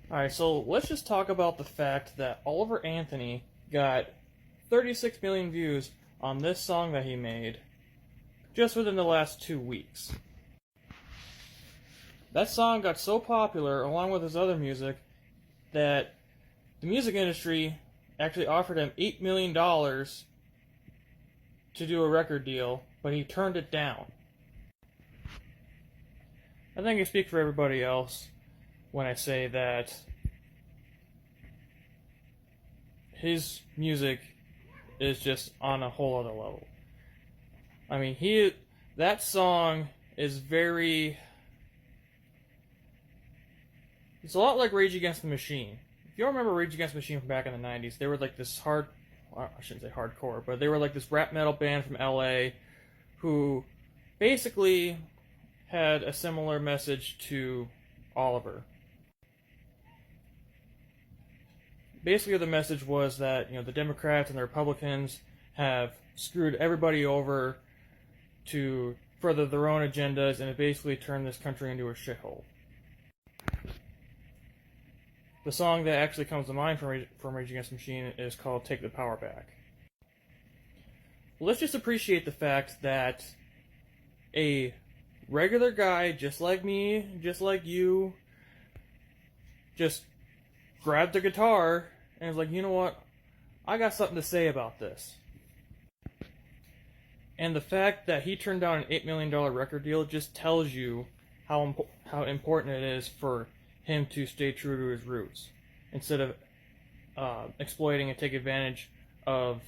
Alright, so let's just talk about the fact that Oliver Anthony got 36 million views on this song that he made just within the last 2 weeks. That song got so popular, along with his other music, that the music industry actually offered him $8 million to do a record deal, but he turned it down. I think I speak for everybody else when I say that his music is just on a whole other level. I mean, that song is very... It's a lot like Rage Against the Machine. If you all remember Rage Against the Machine from back in the 90s, they were like this I shouldn't say hardcore, but they were like this rap metal band from LA who basically had a similar message to Oliver. Basically, the message was that, the Democrats and the Republicans have screwed everybody over to further their own agendas, and it basically turned this country into a shithole. The song that actually comes to mind from Rage Against the Machine is called Take the Power Back. Let's just appreciate the fact that a regular guy, just like me, just like you, just grabbed a guitar and was like, you know what, I got something to say about this. And the fact that he turned down an $8 million record deal just tells you how important it is for him to stay true to his roots, instead of exploiting and take advantage of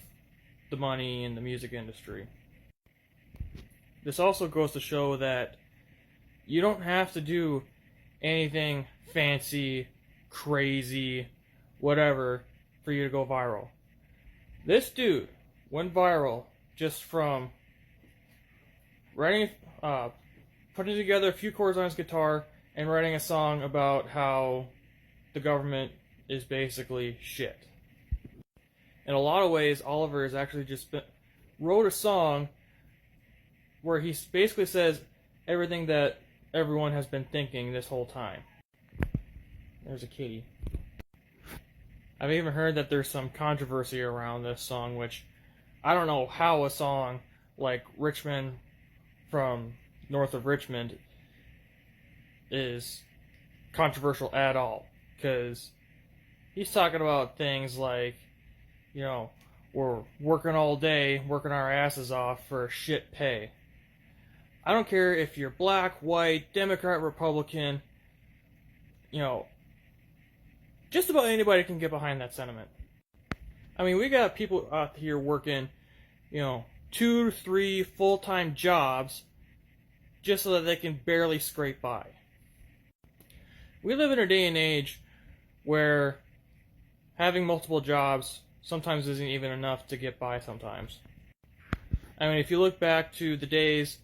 the money in the music industry. This also goes to show that you don't have to do anything fancy, crazy, whatever, for you to go viral. This dude went viral just from putting together a few chords on his guitar and writing a song about how the government is basically shit. In a lot of ways, Oliver has actually just wrote a song where he basically says everything that everyone has been thinking this whole time. There's a kitty. I've even heard that there's some controversy around this song, which I don't know how a song like Richmond from north of Richmond is controversial at all, because he's talking about things like, we're working all day, working our asses off for shit pay. I don't care if you're black, white, Democrat, Republican, just about anybody can get behind that sentiment. I mean, we got people out here working, 2 to 3 full-time jobs just so that they can barely scrape by. We live in a day and age where having multiple jobs sometimes isn't even enough to get by sometimes. I mean, if you look back to the days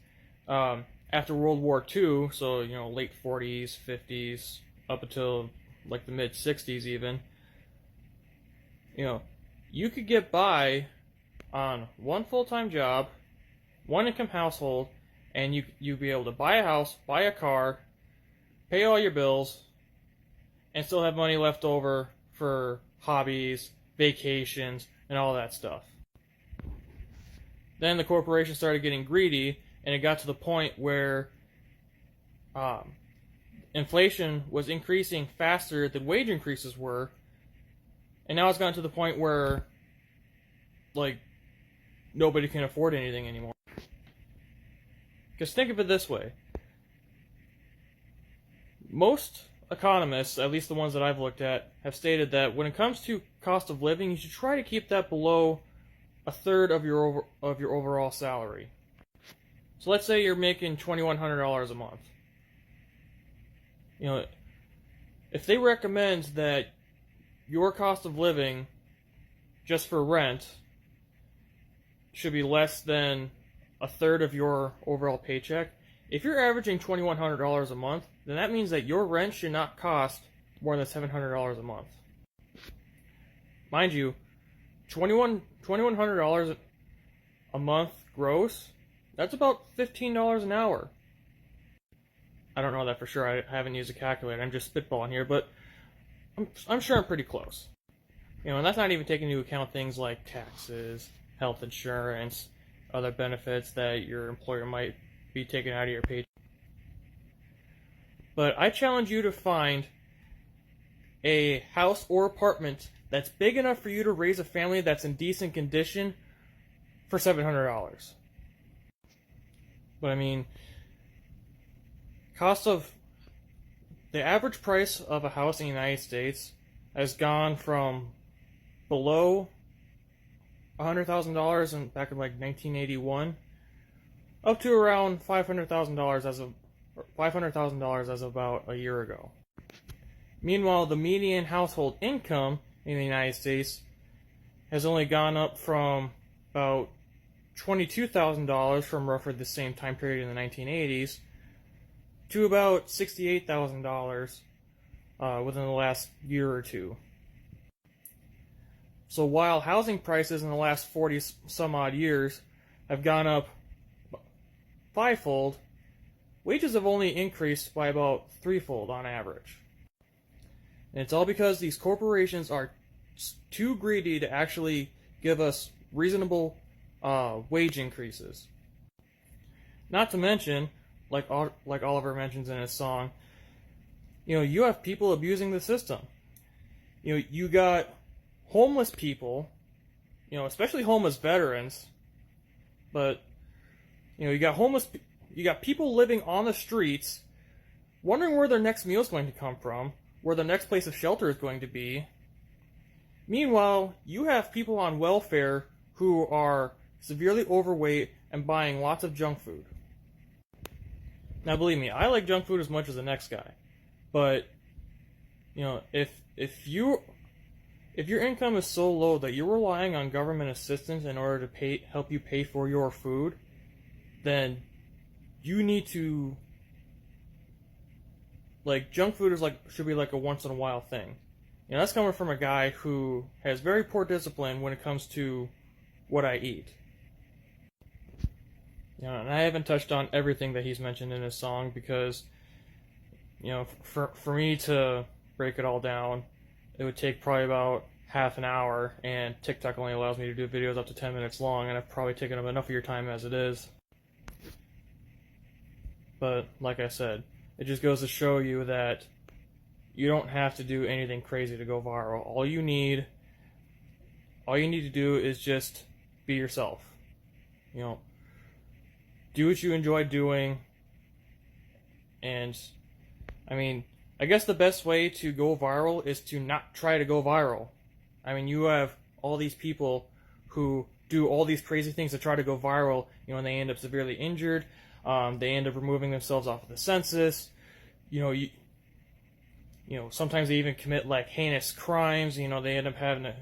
after World War II, so, late 40s, 50s, up until like the mid-60s even, you could get by on one full-time job, one income household, and you'd be able to buy a house, buy a car, pay all your bills, and still have money left over for hobbies, vacations, and all that stuff. Then the corporation started getting greedy, and it got to the point where inflation was increasing faster than wage increases were, and now it's gotten to the point where, nobody can afford anything anymore. Because think of it this way. Most economists, at least the ones that I've looked at, have stated that when it comes to cost of living, you should try to keep that below a third of your overall salary. So let's say you're making $2,100 a month. If they recommend that your cost of living just for rent should be less than a third of your overall paycheck, if you're averaging $2,100 a month, then that means that your rent should not cost more than $700 a month. Mind you, $2,100 a month gross, that's about $15 an hour. I don't know that for sure. I haven't used a calculator. I'm just spitballing here, but I'm sure I'm pretty close. And that's not even taking into account things like taxes, health insurance, other benefits that your employer might be taking out of your paycheck. But I challenge you to find a house or apartment that's big enough for you to raise a family that's in decent condition for $700. But I mean, the average price of a house in the United States has gone from below $100,000 back in like 1981 up to around $500,000 as of about a year ago. Meanwhile, the median household income in the United States has only gone up from about $22,000 from roughly the same time period in the 1980s to about $68,000 within the last year or two. So while housing prices in the last 40 some odd years have gone up fivefold, wages have only increased by about threefold on average. And it's all because these corporations are too greedy to actually give us reasonable wage increases. Not to mention, like Oliver mentions in his song, you have people abusing the system. You got homeless people, especially homeless veterans, but you got people living on the streets, wondering where their next meal is going to come from, where their next place of shelter is going to be. Meanwhile, you have people on welfare who are severely overweight and buying lots of junk food. Now, believe me, I like junk food as much as the next guy, but if your income is so low that you're relying on government assistance in order to help you pay for your food, then you need to, junk food should be like a once in a while thing. That's coming from a guy who has very poor discipline when it comes to what I eat. And I haven't touched on everything that he's mentioned in his song because, for me to break it all down, it would take probably about half an hour, and TikTok only allows me to do videos up to 10 minutes long, and I've probably taken up enough of your time as it is. But, like I said, it just goes to show you that you don't have to do anything crazy to go viral. All you need to do is just be yourself. Do what you enjoy doing. And, I guess the best way to go viral is to not try to go viral. You have all these people who do all these crazy things to try to go viral, and they end up severely injured. They end up removing themselves off of the census. Sometimes they even commit heinous crimes. They end up having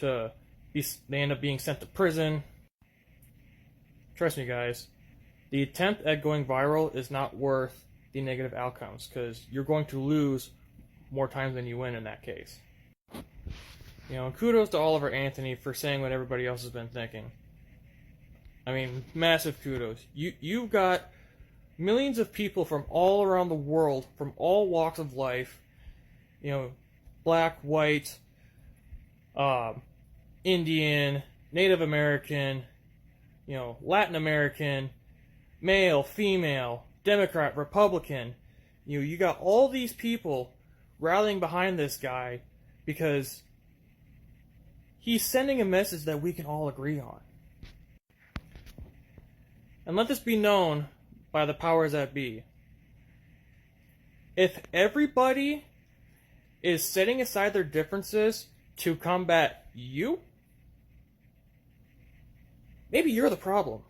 they end up being sent to prison. Trust me, guys, the attempt at going viral is not worth the negative outcomes, because you're going to lose more times than you win in that case. Kudos to Oliver Anthony for saying what everybody else has been thinking. Massive kudos. You've got millions of people from all around the world, from all walks of life, black, white, Indian, Native American, Latin American, male, female, Democrat, Republican. You got all these people rallying behind this guy because he's sending a message that we can all agree on. And let this be known by the powers that be. If everybody is setting aside their differences to combat you, maybe you're the problem.